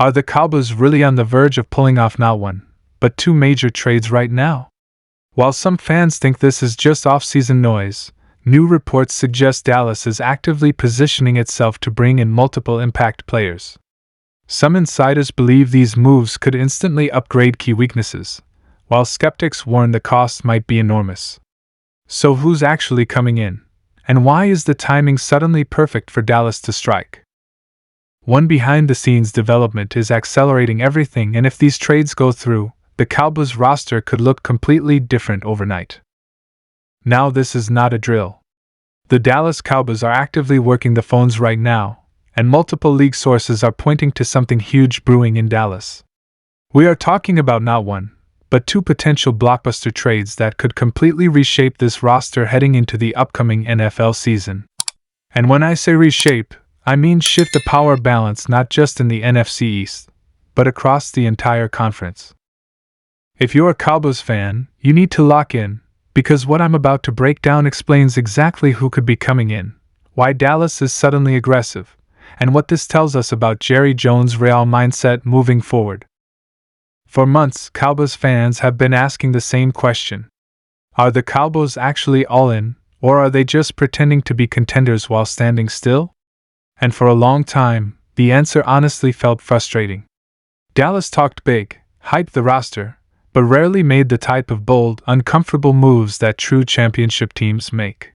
Are the Cowboys really on the verge of pulling off not one, but two major trades right now? While some fans think this is just off-season noise, new reports suggest Dallas is actively positioning itself to bring in multiple impact players. Some insiders believe these moves could instantly upgrade key weaknesses, while skeptics warn the cost might be enormous. So who's actually coming in? And why is the timing suddenly perfect for Dallas to strike? One behind-the-scenes development is accelerating everything, and if these trades go through, the Cowboys roster could look completely different overnight. Now this is not a drill. The Dallas Cowboys are actively working the phones right now, and multiple league sources are pointing to something huge brewing in Dallas. We are talking about not one, but two potential blockbuster trades that could completely reshape this roster heading into the upcoming NFL season. And when I say reshape, I mean shift the power balance not just in the NFC East, but across the entire conference. If you're a Cowboys fan, you need to lock in, because what I'm about to break down explains exactly who could be coming in, why Dallas is suddenly aggressive, and what this tells us about Jerry Jones' Real mindset moving forward. For months, Cowboys fans have been asking the same question. Are the Cowboys actually all in, or are they just pretending to be contenders while standing still? And for a long time, the answer honestly felt frustrating. Dallas talked big, hyped the roster, but rarely made the type of bold, uncomfortable moves that true championship teams make.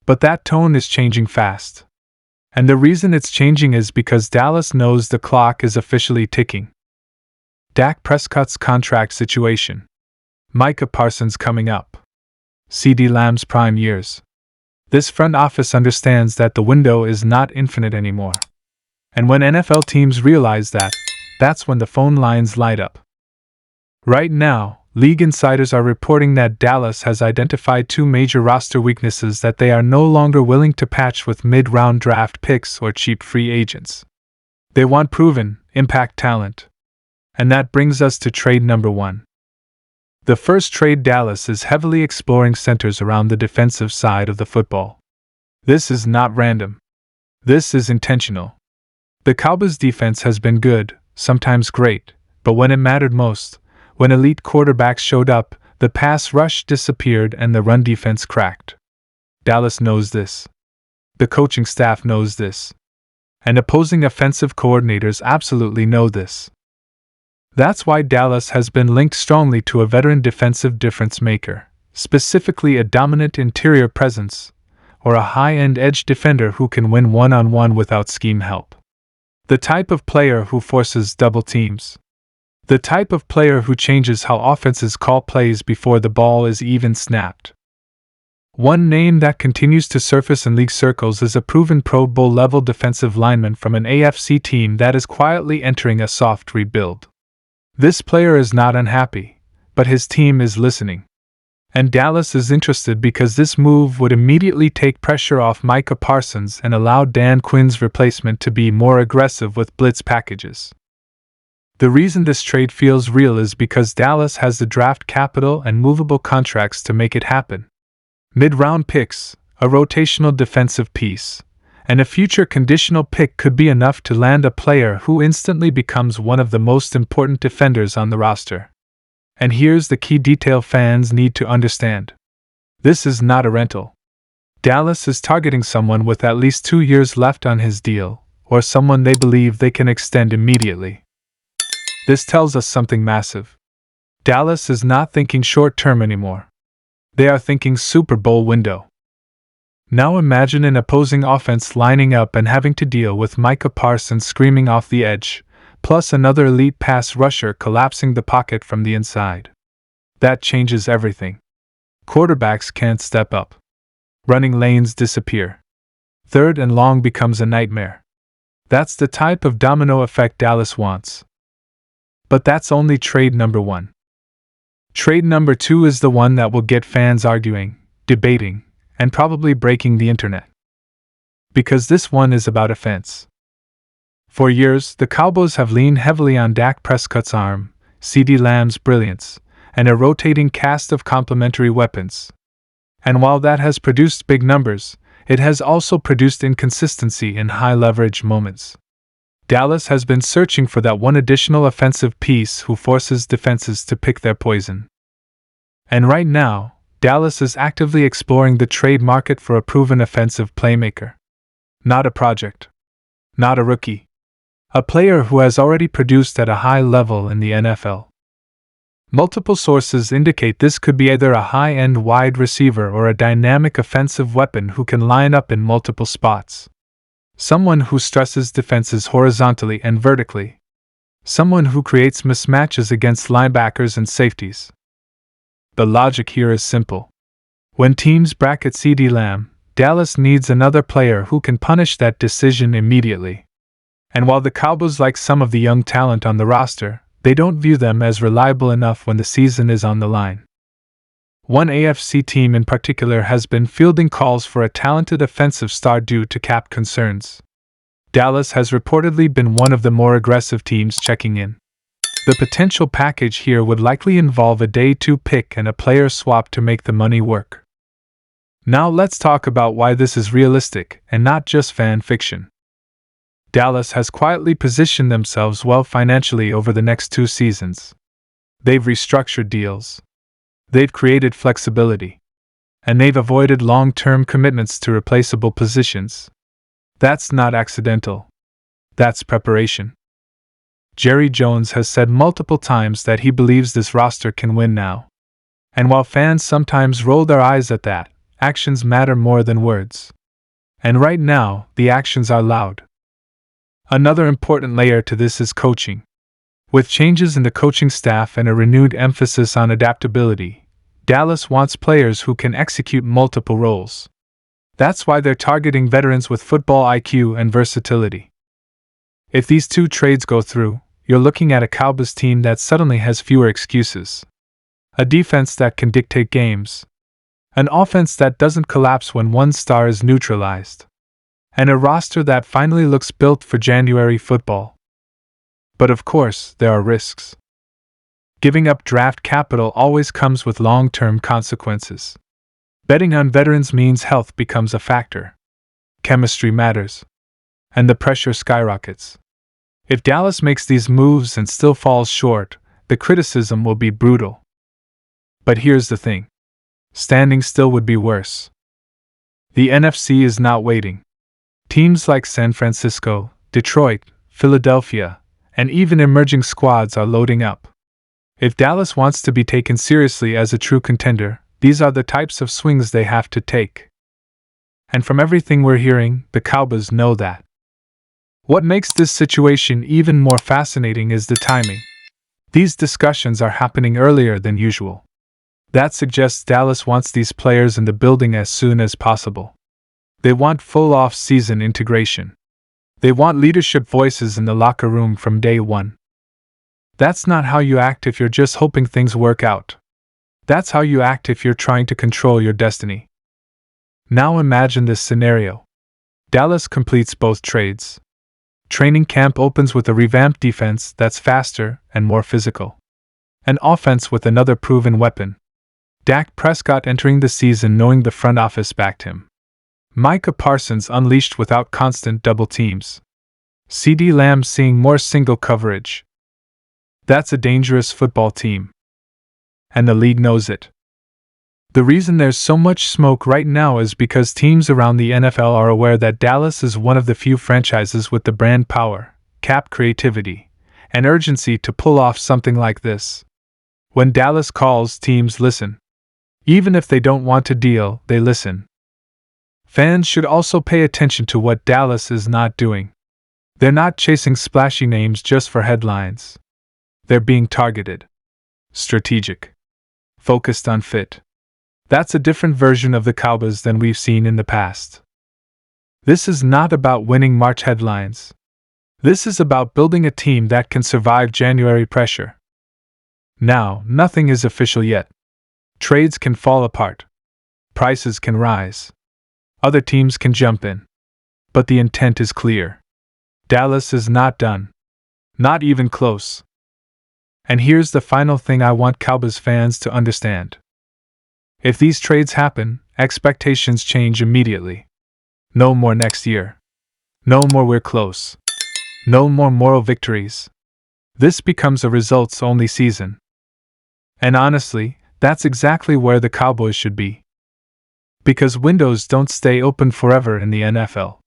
But that tone is changing fast. And the reason it's changing is because Dallas knows the clock is officially ticking. Dak Prescott's contract situation. Micah Parsons coming up. CeeDee Lamb's prime years. This front office understands that the window is not infinite anymore. And when NFL teams realize that, that's when the phone lines light up. Right now, league insiders are reporting that Dallas has identified two major roster weaknesses that they are no longer willing to patch with mid-round draft picks or cheap free agents. They want proven, impact talent. And that brings us to trade number one. The first trade. Dallas is heavily exploring centers around the defensive side of the football. This is not random. This is intentional. The Cowboys' defense has been good, sometimes great, but when it mattered most, when elite quarterbacks showed up, the pass rush disappeared and the run defense cracked. Dallas knows this. The coaching staff knows this. And opposing offensive coordinators absolutely know this. That's why Dallas has been linked strongly to a veteran defensive difference maker, specifically a dominant interior presence, or a high-end edge defender who can win one-on-one without scheme help. The type of player who forces double teams. The type of player who changes how offenses call plays before the ball is even snapped. One name that continues to surface in league circles is a proven Pro Bowl-level defensive lineman from an AFC team that is quietly entering a soft rebuild. This player is not unhappy, but his team is listening. And Dallas is interested because this move would immediately take pressure off Micah Parsons and allow Dan Quinn's replacement to be more aggressive with blitz packages. The reason this trade feels real is because Dallas has the draft capital and movable contracts to make it happen. Mid-round picks, a rotational defensive piece, and a future conditional pick could be enough to land a player who instantly becomes one of the most important defenders on the roster. And here's the key detail fans need to understand. This is not a rental. Dallas is targeting someone with at least 2 years left on his deal, or someone they believe they can extend immediately. This tells us something massive. Dallas is not thinking short-term anymore. They are thinking Super Bowl window. Now imagine an opposing offense lining up and having to deal with Micah Parsons screaming off the edge, plus another elite pass rusher collapsing the pocket from the inside. That changes everything. Quarterbacks can't step up. Running lanes disappear. Third and long becomes a nightmare. That's the type of domino effect Dallas wants. But that's only trade number one. Trade number two is the one that will get fans arguing, debating, and probably breaking the internet. Because this one is about offense. For years, the Cowboys have leaned heavily on Dak Prescott's arm, CeeDee Lamb's brilliance, and a rotating cast of complementary weapons. And while that has produced big numbers, it has also produced inconsistency in high-leverage moments. Dallas has been searching for that one additional offensive piece who forces defenses to pick their poison. And right now, Dallas is actively exploring the trade market for a proven offensive playmaker. Not a project. Not a rookie. A player who has already produced at a high level in the NFL. Multiple sources indicate this could be either a high-end wide receiver or a dynamic offensive weapon who can line up in multiple spots. Someone who stresses defenses horizontally and vertically. Someone who creates mismatches against linebackers and safeties. The logic here is simple. When teams bracket CeeDee Lamb, Dallas needs another player who can punish that decision immediately. And while the Cowboys like some of the young talent on the roster, they don't view them as reliable enough when the season is on the line. One AFC team in particular has been fielding calls for a talented offensive star due to cap concerns. Dallas has reportedly been one of the more aggressive teams checking in. The potential package here would likely involve a day 2 pick and a player swap to make the money work. Now let's talk about why this is realistic and not just fan fiction. Dallas has quietly positioned themselves well financially over the next 2 seasons. They've restructured deals. They've created flexibility. And they've avoided long-term commitments to replaceable positions. That's not accidental. That's preparation. Jerry Jones has said multiple times that he believes this roster can win now. And while fans sometimes roll their eyes at that, actions matter more than words. And right now, the actions are loud. Another important layer to this is coaching. With changes in the coaching staff and a renewed emphasis on adaptability, Dallas wants players who can execute multiple roles. That's why they're targeting veterans with football IQ and versatility. If these 2 trades go through, you're looking at a Cowboys team that suddenly has fewer excuses. A defense that can dictate games. An offense that doesn't collapse when one star is neutralized. And a roster that finally looks built for January football. But of course, there are risks. Giving up draft capital always comes with long-term consequences. Betting on veterans means health becomes a factor. Chemistry matters. And the pressure skyrockets. If Dallas makes these moves and still falls short, the criticism will be brutal. But here's the thing. Standing still would be worse. The NFC is not waiting. Teams like San Francisco, Detroit, Philadelphia, and even emerging squads are loading up. If Dallas wants to be taken seriously as a true contender, these are the types of swings they have to take. And from everything we're hearing, the Cowboys know that. What makes this situation even more fascinating is the timing. These discussions are happening earlier than usual. That suggests Dallas wants these players in the building as soon as possible. They want full off-season integration. They want leadership voices in the locker room from day one. That's not how you act if you're just hoping things work out. That's how you act if you're trying to control your destiny. Now imagine this scenario. Dallas completes both trades. Training camp opens with a revamped defense that's faster and more physical. An offense with another proven weapon. Dak Prescott entering the season knowing the front office backed him. Micah Parsons unleashed without constant double teams. CeeDee Lamb seeing more single coverage. That's a dangerous football team. And the league knows it. The reason there's so much smoke right now is because teams around the NFL are aware that Dallas is one of the few franchises with the brand power, cap creativity, and urgency to pull off something like this. When Dallas calls, teams listen. Even if they don't want to deal, they listen. Fans should also pay attention to what Dallas is not doing. They're not chasing splashy names just for headlines. They're being targeted. Strategic. Focused on fit. That's a different version of the Cowboys than we've seen in the past. This is not about winning March headlines. This is about building a team that can survive January pressure. Now, nothing is official yet. Trades can fall apart. Prices can rise. Other teams can jump in. But the intent is clear. Dallas is not done. Not even close. And here's the final thing I want Cowboys fans to understand. If these trades happen, expectations change immediately. No more next year. No more we're close. No more moral victories. This becomes a results-only season. And honestly, that's exactly where the Cowboys should be. Because windows don't stay open forever in the NFL.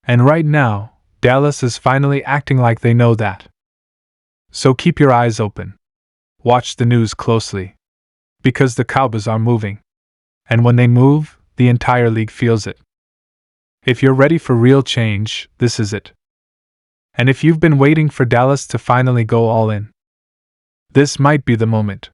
And right now, Dallas is finally acting like they know that. So keep your eyes open. Watch the news closely. Because the Cowboys are moving. And when they move, the entire league feels it. If you're ready for real change, this is it. And if you've been waiting for Dallas to finally go all in, this might be the moment.